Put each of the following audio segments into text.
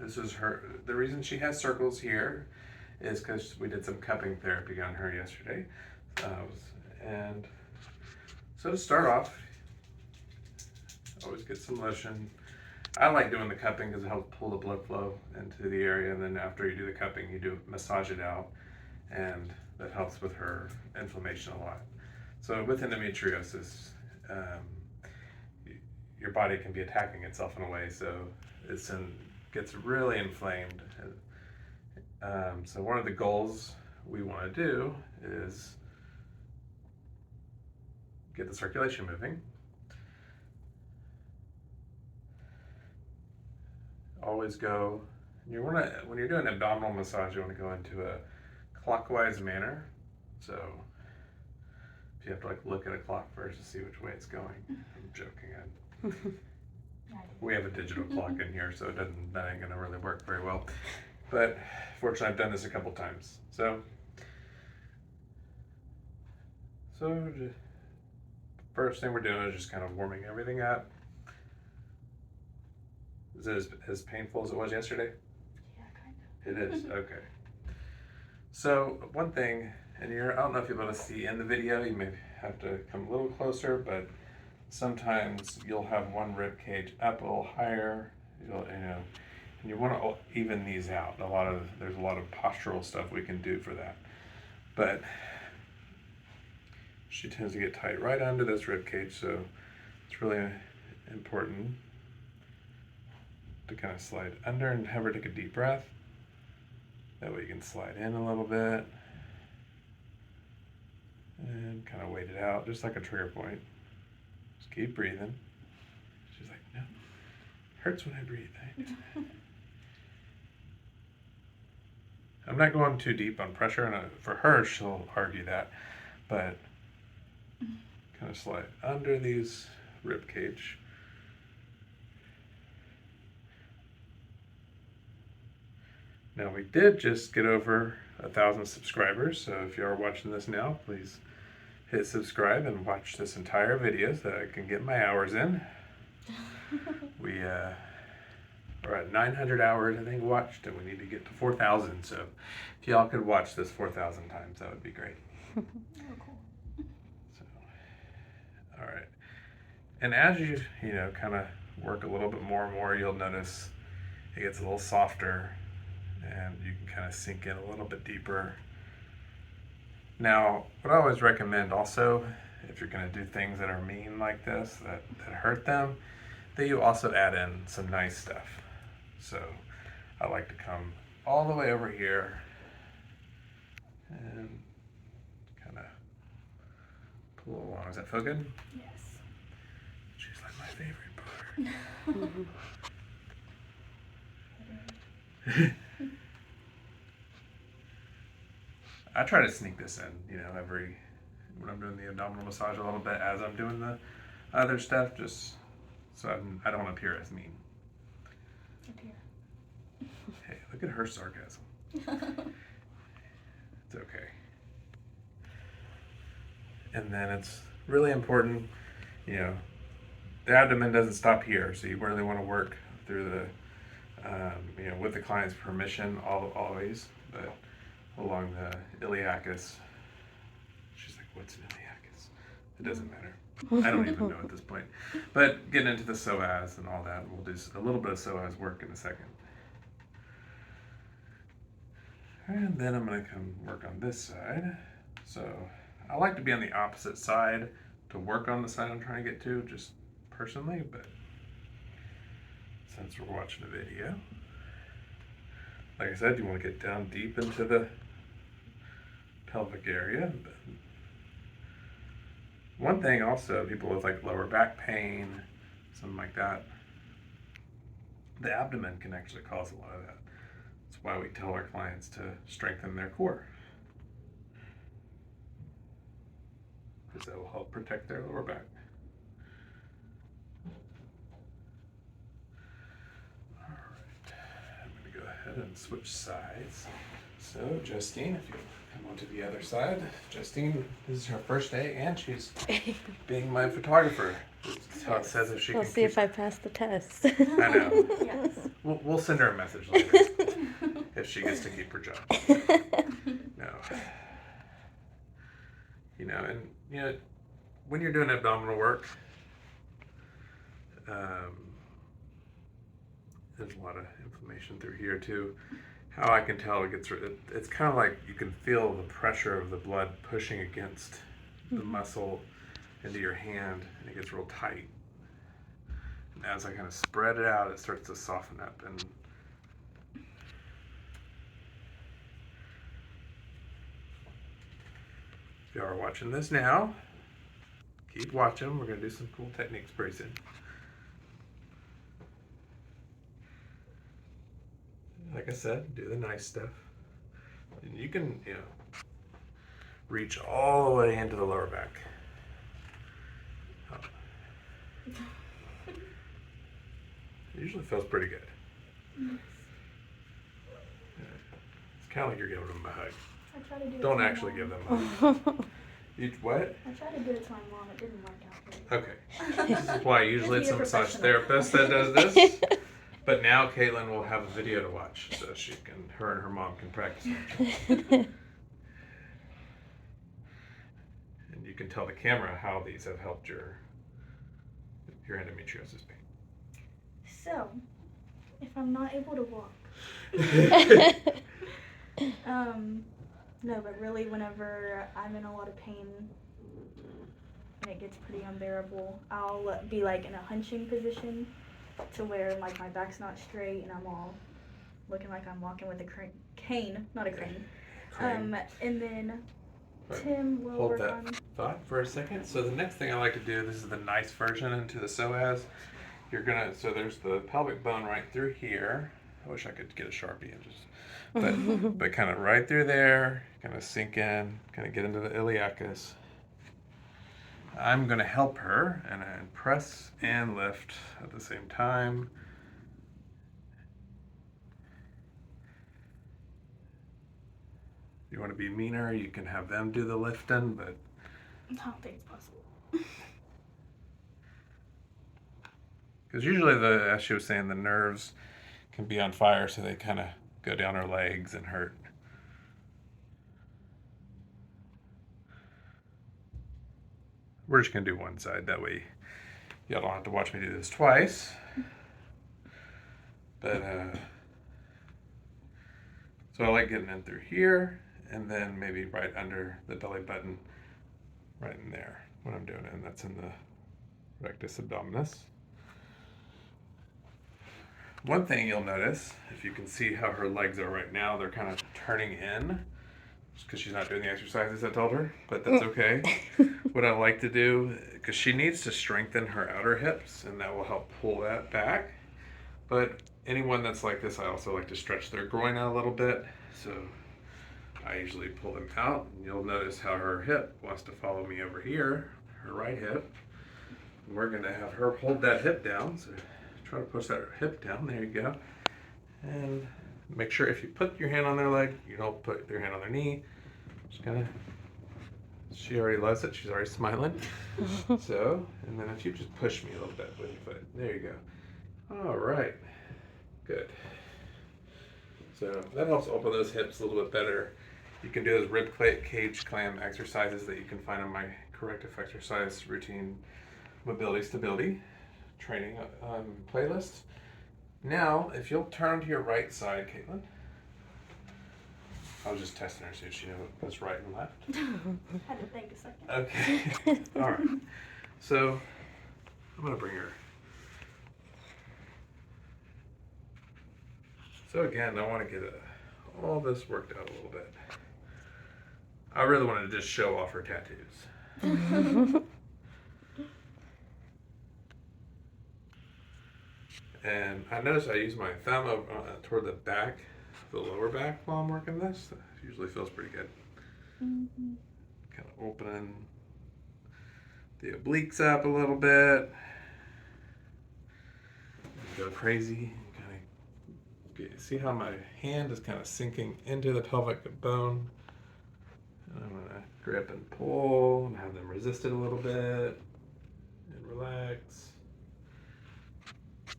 this is her. The reason she has circles here is because we did some cupping therapy on her yesterday. And so to start off, always get some lotion. I like doing the cupping because it helps pull the blood flow into the area, and then after you do the cupping, you do massage it out, and that helps with her inflammation a lot. So with endometriosis, your body can be attacking itself in a way, so gets really inflamed. So one of the goals we want to do is get the circulation moving. Always go, when you're doing abdominal massage, you want to go into a clockwise manner. So if you have to look at a clock first to see which way it's going. I'm joking. We have a digital clock in here, so that ain't gonna really work very well. But fortunately, I've done this a couple times. So first thing we're doing is just kind of warming everything up. Is it as painful as it was yesterday? Yeah, kind of. It is, okay. So one thing, and I don't know if you'll be able to see in the video, you may have to come a little closer, but sometimes you'll have one rib cage up a little higher, and you want to even these out. There's a lot of postural stuff we can do for that. But she tends to get tight right under this rib cage, so it's really important to kind of slide under and have her take a deep breath. That way you can slide in a little bit and kind of wait it out, just like a trigger point. Just keep breathing. She's like, no, hurts when I breathe. I'm not going too deep on pressure, and for her, she'll argue that, but kind of slide under these rib cage. Now we did just get over 1,000 subscribers, so if you are watching this now, please hit subscribe and watch this entire video so that I can get my hours in. We are at 900 hours, I think, watched, and we need to get to 4,000. So if y'all could watch this 4,000 times, that would be great. Oh, cool. So, all right. And as you kind of work a little bit more and more, you'll notice it gets a little softer, and you can kind of sink in a little bit deeper. Now, what I always recommend also, if you're going to do things that are mean like this, that hurt them, that you also add in some nice stuff. So I like to come all the way over here and kind of pull along. Does that feel good? Yes. She's like my favorite part. I try to sneak this in, when I'm doing the abdominal massage a little bit as I'm doing the other stuff, just so I don't appear as mean. Hey, look at her sarcasm. It's okay. And then it's really important, the abdomen doesn't stop here, so you really want to work through the, with the client's permission always, but along the iliacus. She's like, what's an iliacus? It doesn't matter. I don't even know at this point. But getting into the psoas and all that, we'll do a little bit of psoas work in a second. And then I'm going to come work on this side. So I like to be on the opposite side to work on the side I'm trying to get to, just personally, but since we're watching a video, like I said, you want to get down deep into the pelvic area. But one thing also, people with lower back pain, something like that, the abdomen can actually cause a lot of that. That's why we tell our clients to strengthen their core, because that will help protect their lower back. All right, I'm going to go ahead and switch sides. So Justine, if you come onto the other side. Justine, this is her first day, and she's being my photographer. So it says if she We'll can see if I pass the test. I know. Yes. We'll send her a message later if she gets to keep her job. No. And when you're doing abdominal work, there's a lot of inflammation through here too. How I can tell it's kind of like you can feel the pressure of the blood pushing against the muscle into your hand, and it gets real tight. And as I kind of spread it out, it starts to soften up. And if y'all are watching this now, keep watching. We're going to do some cool techniques pretty soon. Like I said, do the nice stuff. And you can, reach all the way into the lower back. It usually feels pretty good. It's kind of like you're giving them a hug. I tried to do it Don't to my actually mom. give them a hug. You what? I tried to do it to my mom. It didn't work out very Okay. This is why usually it's a Be a massage professional. therapist that does this. But now Caitlin will have a video to watch, so her and her mom can practice. And you can tell the camera how these have helped your endometriosis pain. So, if I'm not able to walk, no, but really whenever I'm in a lot of pain and it gets pretty unbearable, I'll be like in a hunching position to where like my back's not straight and I'm all looking like I'm walking with a cane, not a crane. Crane. And then Right. Tim will Hold work that on. thought for a second. So the next thing I like to do, this is the nice version into the psoas. So there's the pelvic bone right through here. I wish I could get a Sharpie and just, but kind of right through there, kind of sink in, kind of get into the iliacus. I'm going to help her and press and lift at the same time. If you want to be meaner, you can have them do the lifting, but I don't think it's possible. because usually as she was saying, the nerves can be on fire, so they kind of go down her legs and hurt. We're just going to do one side. That way y'all don't have to watch me do this twice. But, so I like getting in through here, and then maybe right under the belly button, right in there when I'm doing it, and that's in the rectus abdominis. One thing you'll notice, if you can see how her legs are right now, they're kind of turning in, just because she's not doing the exercises I told her, but that's okay. What I like to do, because she needs to strengthen her outer hips, and that will help pull that back. But anyone that's like this, I also like to stretch their groin out a little bit. So I usually pull them out, and you'll notice how her hip wants to follow me over here, her right hip. We're going to have her hold that hip down. So try to push that hip down. There you go. And make sure if you put your hand on their leg, you don't put your hand on their knee. Just kind of, she already loves it. She's already smiling. So, and then if you just push me a little bit with your foot. There you go. All right. Good. So that helps open those hips a little bit better. You can do those rib cage clam exercises that you can find on my corrective exercise routine mobility stability training playlist. Now, if you'll turn to your right side, Caitlin. I was just testing her, see if she knew what's right and left. Had to think a second. Okay. All right. So I'm going to bring her. So again, I want to get all this worked out a little bit. I really wanted to just show off her tattoos. And I notice I use my thumb toward the back, the lower back while I'm working this. That usually feels pretty good. Mm-hmm. Kind of opening the obliques up a little bit. Go crazy. See how my hand is kind of sinking into the pelvic bone? And I'm going to grip and pull and have them resist it a little bit and relax.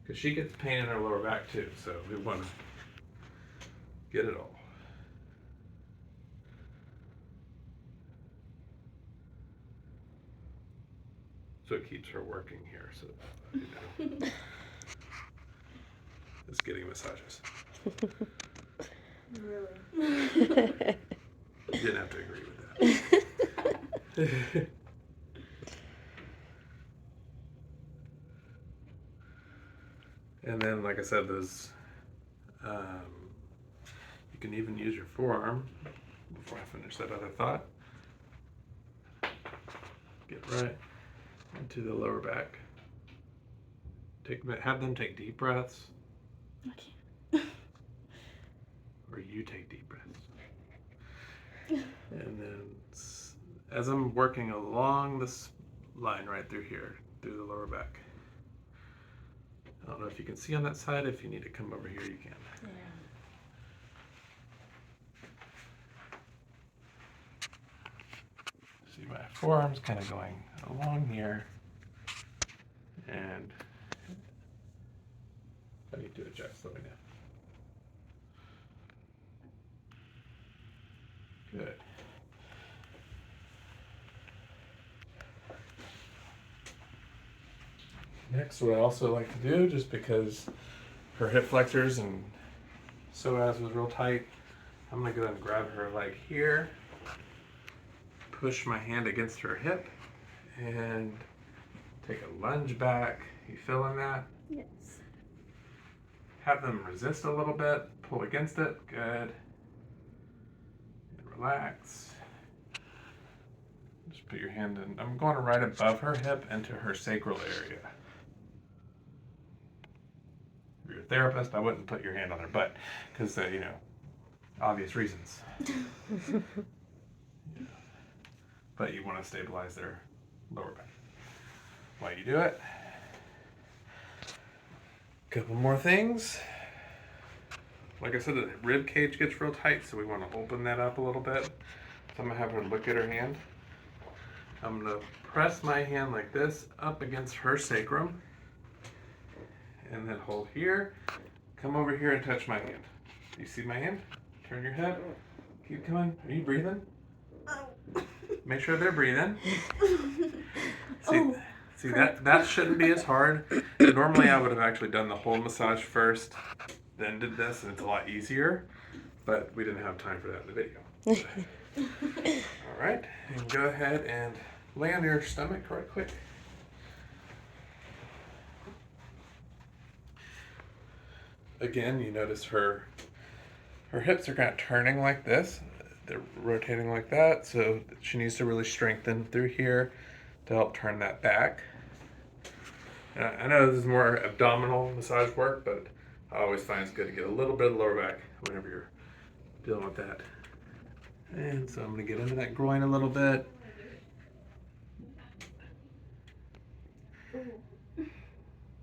Because she gets pain in her lower back too, so we want to get it all. So it keeps her working here, so you know. It's getting massages. Really? You didn't have to agree with that. And then, like I said, those you can even use your forearm before I finish that other thought. Get right into the lower back. Have them take deep breaths. Okay. Or you take deep breaths. And then as I'm working along this line right through here, through the lower back. I don't know if you can see on that side. If you need to come over here, you can. Yeah. See my forearm's kind of going along here. And I need to adjust, let me know. Good. Next, what I also like to do, just because her hip flexors and psoas was real tight, I'm going to go and grab her like here, push my hand against her hip, and take a lunge back. You feeling that? Yes. Have them resist a little bit, pull against it, good. And relax. Just put your hand in. I'm going right above her hip into her sacral area. If you're a therapist, I wouldn't put your hand on her butt because, you know, obvious reasons. Yeah. But you want to stabilize their lower back. While you do it, couple more things. Like I said, the rib cage gets real tight, so we want to open that up a little bit. So I'm going to have her look at her hand. I'm going to press my hand like this up against her sacrum. And then hold here. Come over here and touch my hand. You see my hand? Turn your head. Keep coming. Are you breathing? Make sure they're breathing. See that shouldn't be as hard. Normally I would have actually done the whole massage first, then did this, and it's a lot easier. But we didn't have time for that in the video. All right, and go ahead and lay on your stomach right quick. Again, you notice her hips are kind of turning like this. They're rotating like that, so she needs to really strengthen through here to help turn that back. And I know this is more abdominal massage work, but I always find it's good to get a little bit of lower back whenever you're dealing with that. And so I'm going to get into that groin a little bit.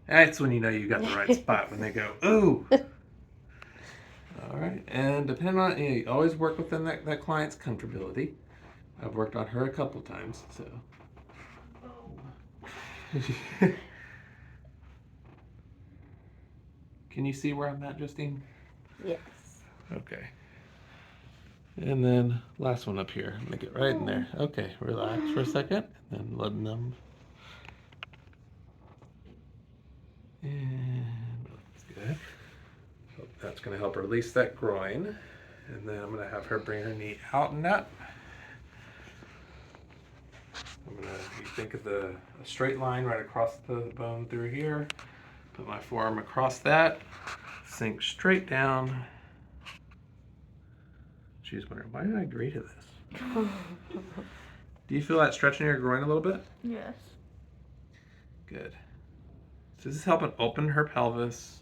That's when you know you got the right spot, when they go, ooh. All right, and depending on, you always work within that client's comfortability. I've worked on her a couple times, so. Can you see where I'm at, Justine? Yes. Okay. And then last one up here. Make it right in there. Okay, relax for a second, and then letting them. And that's good. So that's going to help release that groin. And then I'm going to have her bring her knee out and up. You think of a straight line right across the bone through here. Put my forearm across that. Sink straight down. She's wondering, why did I agree to this? Do you feel that stretching your groin a little bit? Yes. Good. So this is helping open her pelvis.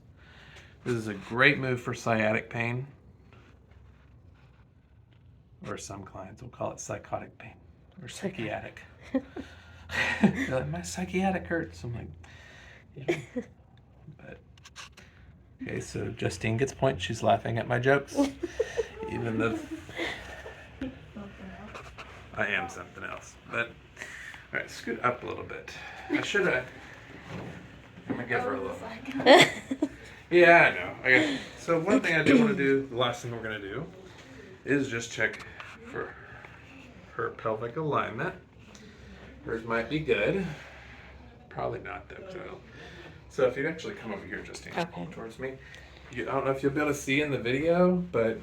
This is a great move for sciatic pain. Or some clients will call it psychotic pain. Or psychiatric. My psychiatric hurts. I'm like, yeah. But, okay, so Justine gets points. She's laughing at my jokes. Even though I am something else. But, all right, scoot up a little bit. I should have I'm gonna give her a little. Yeah, I know. So one thing I do want to do, the last thing we're gonna do, is just check for her pelvic alignment. Hers might be good. Probably not though. So if you actually come over here, Justine, towards me. I don't know if you'll be able to see in the video, but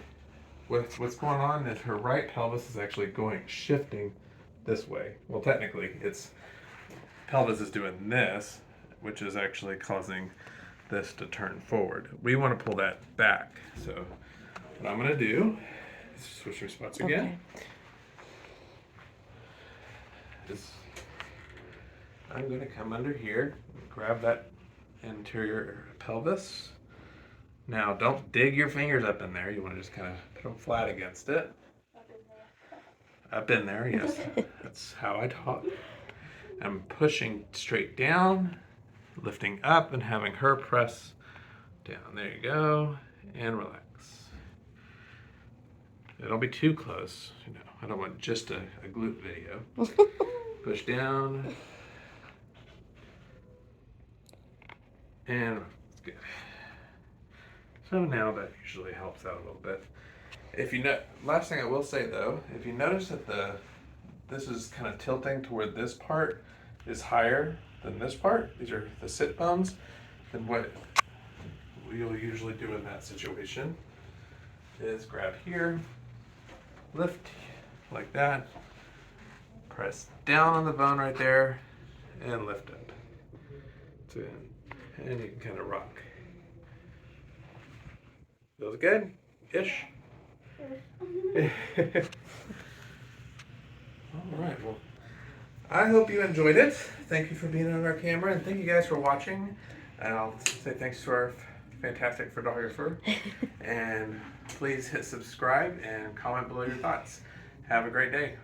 what's going on is her right pelvis is actually shifting this way. Well, technically, its pelvis is doing this, which is actually causing this to turn forward. We want to pull that back. So what I'm going to do is switch your spots again. I'm going to come under here and grab that anterior pelvis. Now, don't dig your fingers up in there. You want to just kind of put them flat against it. Up in there, yes. That's how I talk. I'm pushing straight down, lifting up, and having her press down. There you go. And relax. Don't be too close. I don't want just a glute video. Push down. And it's good. So now that usually helps out a little bit. Last thing I will say though, if you notice that this is kind of tilting toward this part is higher than this part, these are the sit bones, then what you'll usually do in that situation is grab here, lift like that, press down on the bone right there, and lift up. And you can kind of rock. Feels good? Ish? All right, well, I hope you enjoyed it. Thank you for being on our camera, and thank you guys for watching. And I'll say thanks to our fantastic photographer. And please hit subscribe and comment below your thoughts. Have a great day.